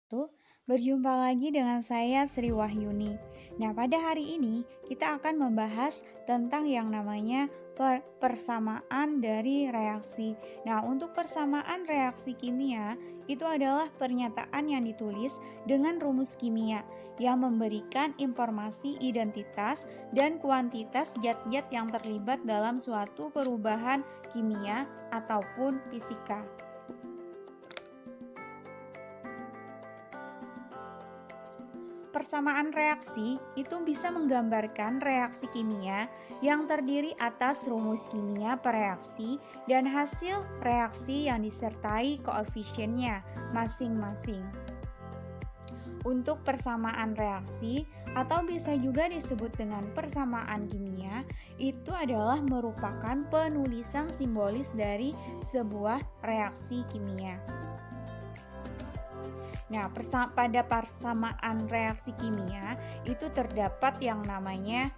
Tuh, berjumpa lagi dengan saya Sri Wahyuni. Nah, pada hari ini kita akan membahas tentang yang namanya persamaan dari reaksi. Nah, untuk persamaan reaksi kimia itu adalah pernyataan yang ditulis dengan rumus kimia yang memberikan informasi identitas dan kuantitas zat-zat yang terlibat dalam suatu perubahan kimia ataupun fisika. Persamaan reaksi itu bisa menggambarkan reaksi kimia yang terdiri atas rumus kimia per reaksi dan hasil reaksi yang disertai koefisiennya masing-masing. Untuk persamaan reaksi atau bisa juga disebut dengan persamaan kimia, itu adalah merupakan penulisan simbolis dari sebuah reaksi kimia. Nah, pada persamaan reaksi kimia itu terdapat yang namanya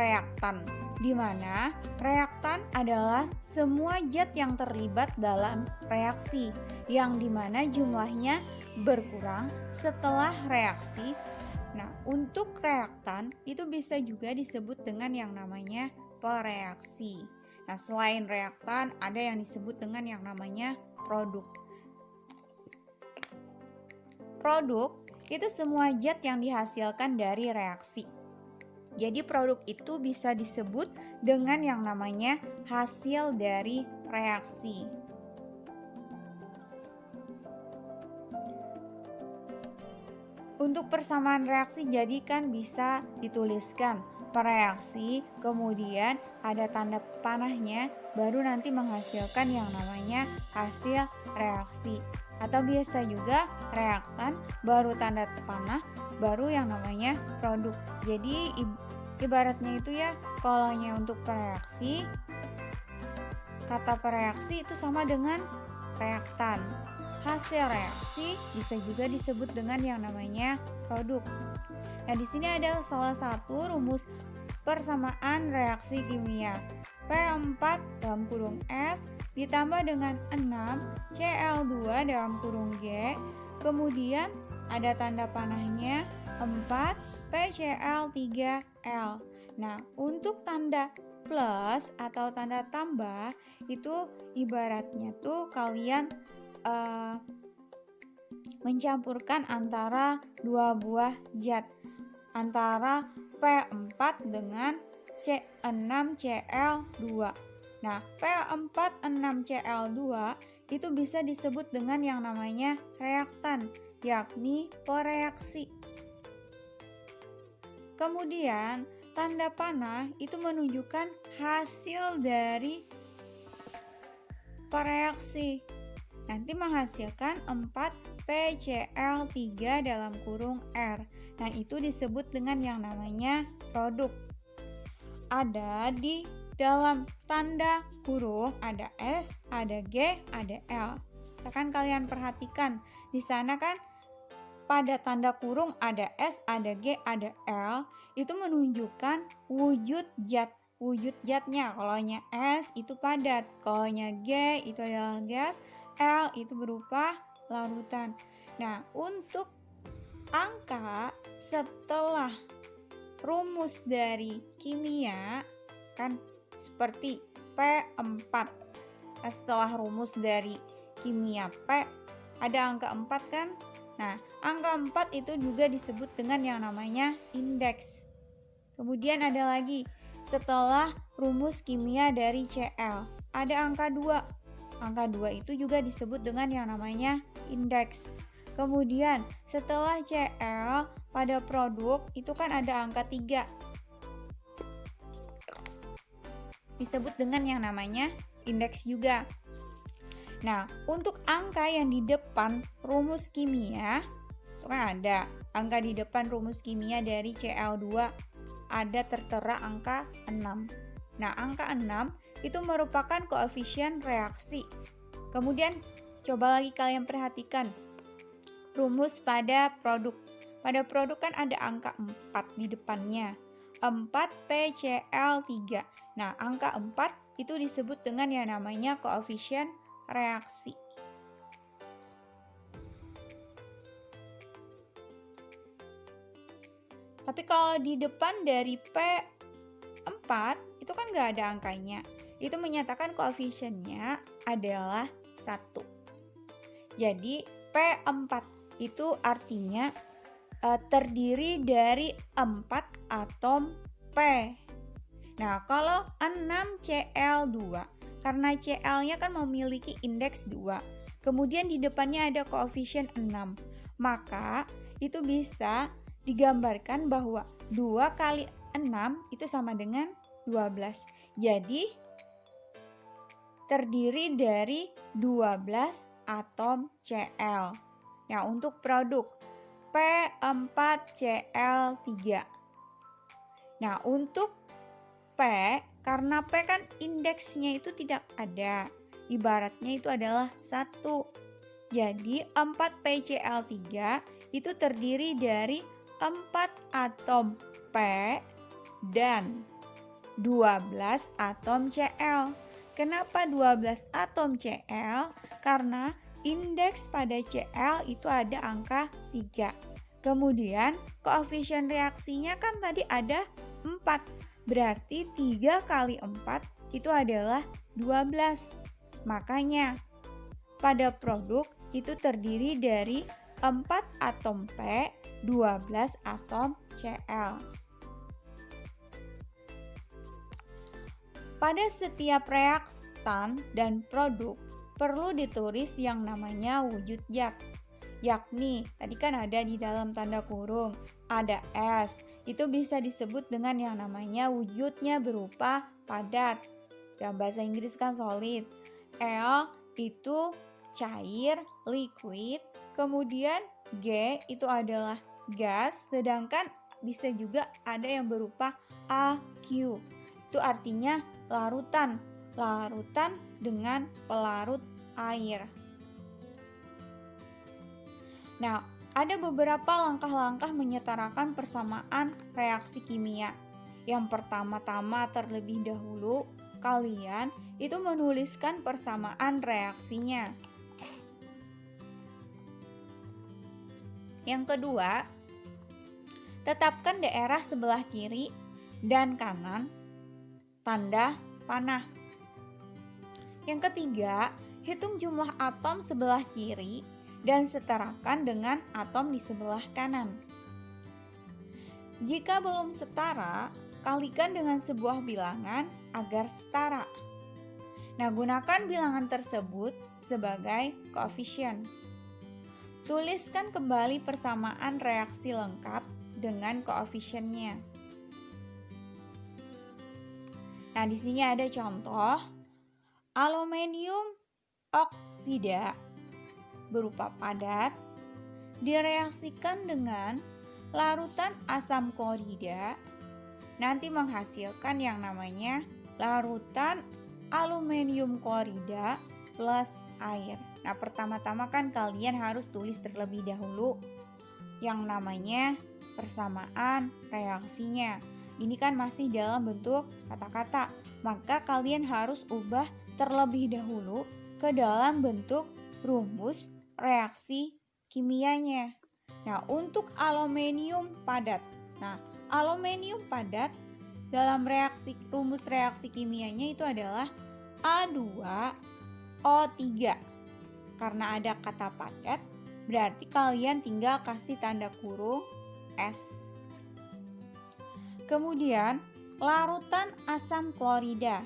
reaktan, di mana reaktan adalah semua zat yang terlibat dalam reaksi, yang dimana jumlahnya berkurang setelah reaksi. Nah, untuk reaktan itu bisa juga disebut dengan yang namanya pereaksi. Nah, selain reaktan ada yang disebut dengan yang namanya produk. Produk itu semua zat yang dihasilkan dari reaksi. Jadi produk itu bisa disebut dengan yang namanya hasil dari reaksi. Untuk persamaan reaksi jadi kan bisa dituliskan pereaksi, kemudian ada tanda panahnya, baru nanti menghasilkan yang namanya hasil reaksi. Atau biasa juga reaktan, baru tanda panah, baru yang namanya produk. Jadi ibaratnya itu ya, kalau untuk pereaksi, kata pereaksi itu sama dengan reaktan. Hasil reaksi bisa juga disebut dengan yang namanya produk. Nah, di sini ada salah satu rumus persamaan reaksi kimia. P4 dalam kurung S ditambah dengan 6 Cl2 dalam kurung G, kemudian ada tanda panahnya 4 PCl3L. Nah, untuk tanda plus atau tanda tambah itu ibaratnya tuh kalian mencampurkan antara dua buah zat, antara P4 dengan C6Cl2. Nah, P4,6Cl2 itu bisa disebut dengan yang namanya reaktan, yakni pereaksi. Kemudian, tanda panah itu menunjukkan hasil dari pereaksi. Nanti menghasilkan 4 PCl3 dalam kurung R. Nah, itu disebut dengan yang namanya produk. Ada di dalam tanda huruf ada S, ada G, ada L. Misalkan kalian perhatikan, di sana kan pada tanda kurung ada S, ada G, ada L, itu menunjukkan wujud zat. Wujud zatnya, kalau S itu padat, kalau G itu adalah gas, L itu berupa larutan. Nah, untuk angka setelah rumus dari kimia kan seperti P4. Setelah rumus dari kimia P ada angka 4 kan? Nah, angka 4 itu juga disebut dengan yang namanya indeks. Kemudian ada lagi setelah rumus kimia dari Cl ada angka 2. Angka 2 itu juga disebut dengan yang namanya indeks. Kemudian setelah Cl pada produk itu kan ada angka 3. Disebut dengan yang namanya indeks juga. Nah, untuk angka yang di depan rumus kimia itu kan ada angka di depan rumus kimia dari Cl2 ada tertera angka 6. Nah, angka 6 itu merupakan koefisien reaksi. Kemudian coba lagi kalian perhatikan rumus pada produk. Pada produk kan ada angka 4 di depannya. 4 PCl3. Nah, angka 4 itu disebut dengan yang namanya koefisien reaksi. Tapi kalau di depan dari P4 itu kan nggak ada angkanya. Itu menyatakan koefisiennya adalah 1. Jadi P4 itu artinya terdiri dari 4 atom P. Nah, kalau 6Cl2, karena Cl-nya kan memiliki indeks 2, kemudian di depannya ada koefisien 6, maka itu bisa digambarkan bahwa 2 kali 6 itu sama dengan 12. Jadi, terdiri dari 12 atom Cl. Nah, untuk produk P4Cl3. Nah, untuk P, karena P kan indeksnya itu tidak ada. Ibaratnya itu adalah 1. Jadi 4PCl3 itu terdiri dari 4 atom P dan 12 atom Cl. Kenapa 12 atom Cl? Karena indeks pada Cl itu ada angka 3. Kemudian koefisien reaksinya kan tadi ada 4. Berarti 3 kali 4 itu adalah 12. Makanya pada produk itu terdiri dari 4 atom P, 12 atom Cl. Pada setiap reaktan dan produk perlu ditulis yang namanya wujud zat. Yakni, tadi kan ada di dalam tanda kurung, ada S. Itu bisa disebut dengan yang namanya wujudnya berupa padat. Dalam bahasa Inggris kan solid. L itu cair, liquid. Kemudian G itu adalah gas. Sedangkan bisa juga ada yang berupa AQ. Itu artinya larutan. Larutan dengan pelarut air. Nah, ada beberapa langkah-langkah menyetarakan persamaan reaksi kimia. Yang pertama-tama terlebih dahulu, kalian itu menuliskan persamaan reaksinya. Yang kedua, tetapkan daerah sebelah kiri dan kanan tanda panah. Yang ketiga, hitung jumlah atom sebelah kiri dan setarakan dengan atom di sebelah kanan. Jika belum setara, kalikan dengan sebuah bilangan agar setara. Nah, gunakan bilangan tersebut sebagai koefisien. Tuliskan kembali persamaan reaksi lengkap dengan koefisiennya. Nah, di sini ada contoh aluminium oksida berupa padat direaksikan dengan larutan asam klorida nanti menghasilkan yang namanya larutan aluminium klorida plus air. Nah, pertama-tama kan kalian harus tulis terlebih dahulu yang namanya persamaan reaksinya. Ini kan masih dalam bentuk kata-kata, maka kalian harus ubah terlebih dahulu ke dalam bentuk rumus reaksi kimianya. Nah, untuk aluminium padat. Nah, aluminium padat dalam rumus reaksi kimianya itu adalah A2O3. Karena ada kata padat, berarti kalian tinggal kasih tanda kurung S. Kemudian, larutan asam klorida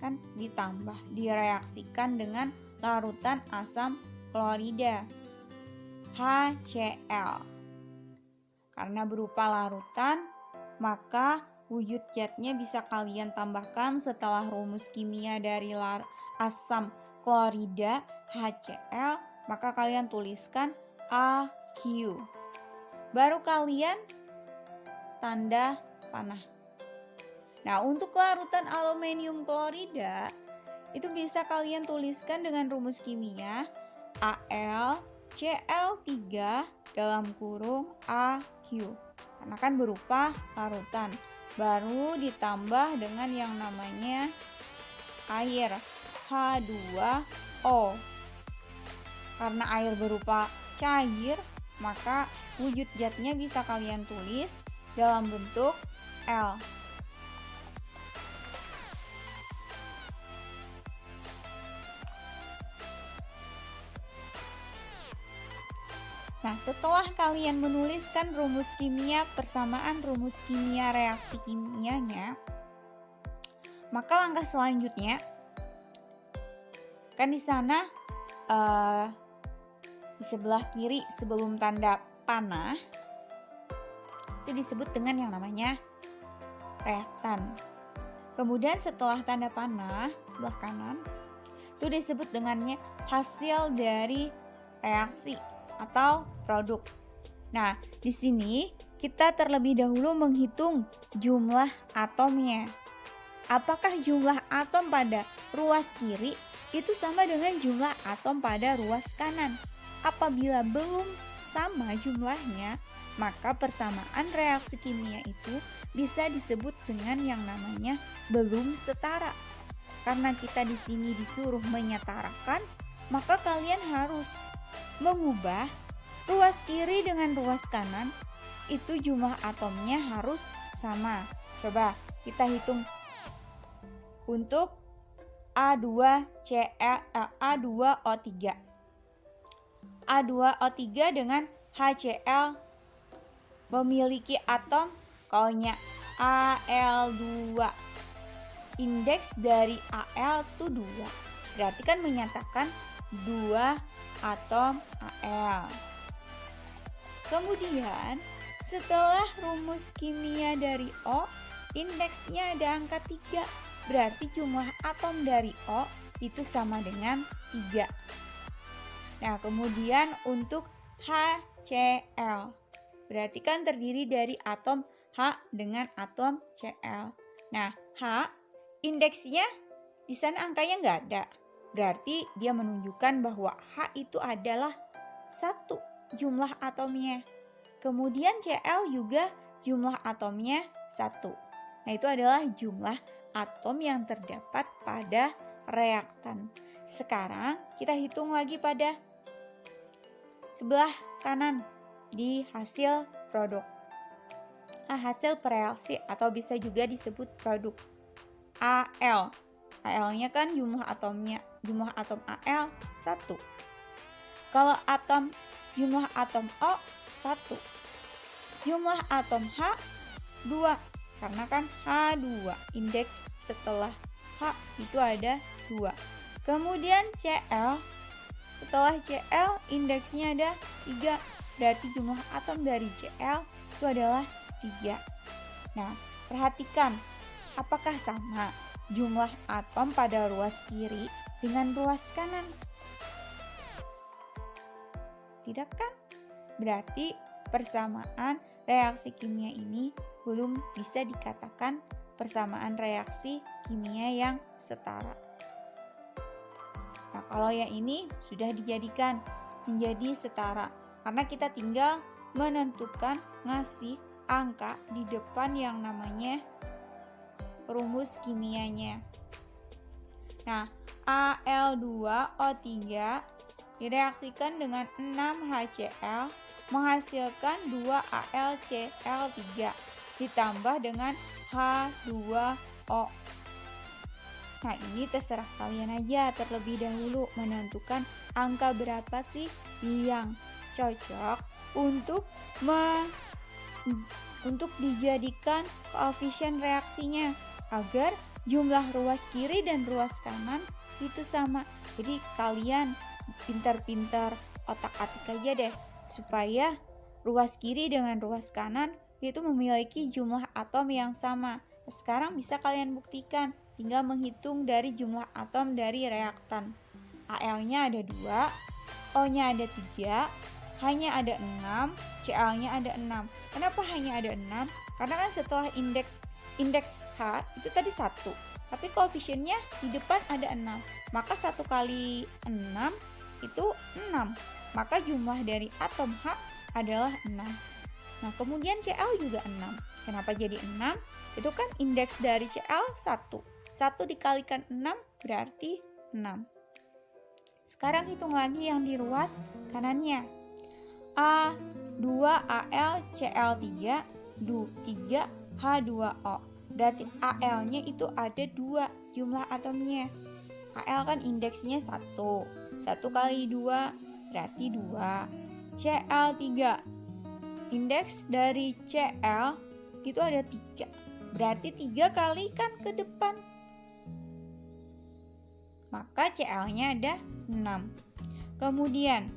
kan ditambah, direaksikan dengan larutan asam klorida HCl. Karena berupa larutan, maka wujud zatnya bisa kalian tambahkan setelah rumus kimia dari asam klorida HCl, maka kalian tuliskan AQ. Baru kalian tanda panah. Nah, untuk larutan aluminium klorida itu bisa kalian tuliskan dengan rumus kimia AlCl3 dalam kurung AQ. Karena kan berupa larutan. Baru ditambah dengan yang namanya air H2O. Karena air berupa cair, maka wujud zatnya bisa kalian tulis dalam bentuk L. Nah, setelah kalian menuliskan rumus kimia persamaan rumus kimia reaksi kimianya, maka langkah selanjutnya kan di sana di sebelah kiri sebelum tanda panah itu disebut dengan yang namanya reaktan. Kemudian setelah tanda panah sebelah kanan itu disebut dengannya hasil dari reaksi atau produk. Nah, di sini kita terlebih dahulu menghitung jumlah atomnya. Apakah jumlah atom pada ruas kiri itu sama dengan jumlah atom pada ruas kanan? Apabila belum sama jumlahnya, maka persamaan reaksi kimia itu bisa disebut dengan yang namanya belum setara. Karena kita di sini disuruh menyetarakan, maka kalian harus mengubah ruas kiri dengan ruas kanan, itu jumlah atomnya harus sama. Coba kita hitung untuk A2O3. A2O3 dengan HCl memiliki atom kolnya Al2. Indeks dari Al itu 2. Berarti kan menyatakan 2 atom Al. Kemudian setelah rumus kimia dari O, indeksnya ada angka 3. Berarti jumlah atom dari O itu sama dengan 3. Nah, kemudian untuk HCl, berarti kan terdiri dari atom H dengan atom Cl. Nah, H indeksnya di sana angkanya nggak ada. Berarti dia menunjukkan bahwa H itu adalah 1 jumlah atomnya. Kemudian Cl juga jumlah atomnya 1. Nah, itu adalah jumlah atom yang terdapat pada reaktan. Sekarang kita hitung lagi pada sebelah kanan di hasil produk. Hasil reaksi atau bisa juga disebut produk. Al. Al-nya kan jumlah atom Al 1. Kalau jumlah atom O 1. Jumlah atom H 2. Karena kan H2, indeks setelah H itu ada 2. Kemudian Cl, setelah Cl indeksnya ada 3. Berarti jumlah atom dari Cl itu adalah 3. Nah, perhatikan apakah sama jumlah atom pada ruas kiri dengan ruas kanan? Tidak kan? Berarti persamaan reaksi kimia ini belum bisa dikatakan persamaan reaksi kimia yang setara. Nah, kalau yang ini sudah dijadikan menjadi setara karena kita tinggal menentukan ngasih angka di depan yang namanya rumus kimianya. Nah, Al2O3 direaksikan dengan 6HCl menghasilkan 2AlCl3 ditambah dengan H2O. Nah, ini terserah kalian aja terlebih dahulu menentukan angka berapa sih yang cocok untuk dijadikan koefisien reaksinya agar jumlah ruas kiri dan ruas kanan itu sama. Jadi kalian pintar-pintar otak-atik aja deh supaya ruas kiri dengan ruas kanan itu memiliki jumlah atom yang sama. Sekarang bisa kalian buktikan, tinggal menghitung dari jumlah atom dari reaktan. Al-nya ada 2, O-nya ada 3, H-nya ada 6, Cl-nya ada 6. Kenapa hanya ada 6? Karena kan setelah indeks H itu tadi 1, tapi koefisiennya di depan ada 6. Maka 1 kali 6 itu 6. Maka jumlah dari atom H adalah 6. Nah, kemudian Cl juga 6. Kenapa jadi 6? Itu kan indeks dari Cl 1. 1 dikalikan 6 berarti 6. Sekarang hitung lagi yang di ruas kanannya. 2AlCl3 3H2O. Berarti Al-nya itu ada 2 jumlah atomnya. Al kan indeksnya 1. 1 kali 2 berarti 2. Cl3. Indeks dari Cl itu ada 3. Berarti 3 kalikan ke depan. Maka Cl-nya ada 6. Kemudian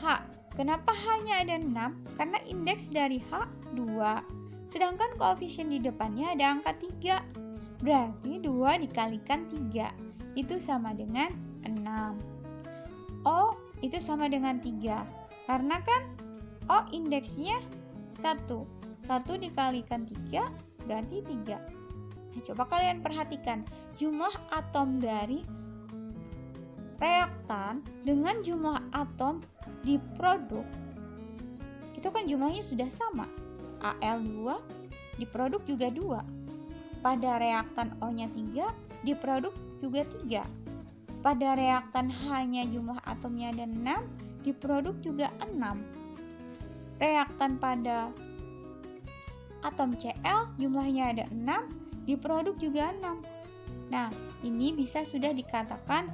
H. Kenapa H-nya ada 6? Karena indeks dari H 2. Sedangkan koefisien di depannya ada angka 3. Berarti 2 dikalikan 3. Itu sama dengan 6. O itu sama dengan 3. Karena kan O indeksnya 1. 1 dikalikan 3 berarti 3. Nah, coba kalian perhatikan jumlah atom dari reaktan dengan jumlah atom di produk. Itu kan jumlahnya sudah sama. Al2 di produk juga 2. Pada reaktan O-nya 3, di produk juga 3. Pada reaktan H-nya jumlah atomnya ada 6, di produk juga 6. Reaktan pada atom Cl jumlahnya ada 6, di produk juga 6. Nah, ini bisa sudah dikatakan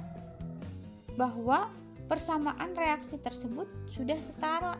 bahwa persamaan reaksi tersebut sudah setara.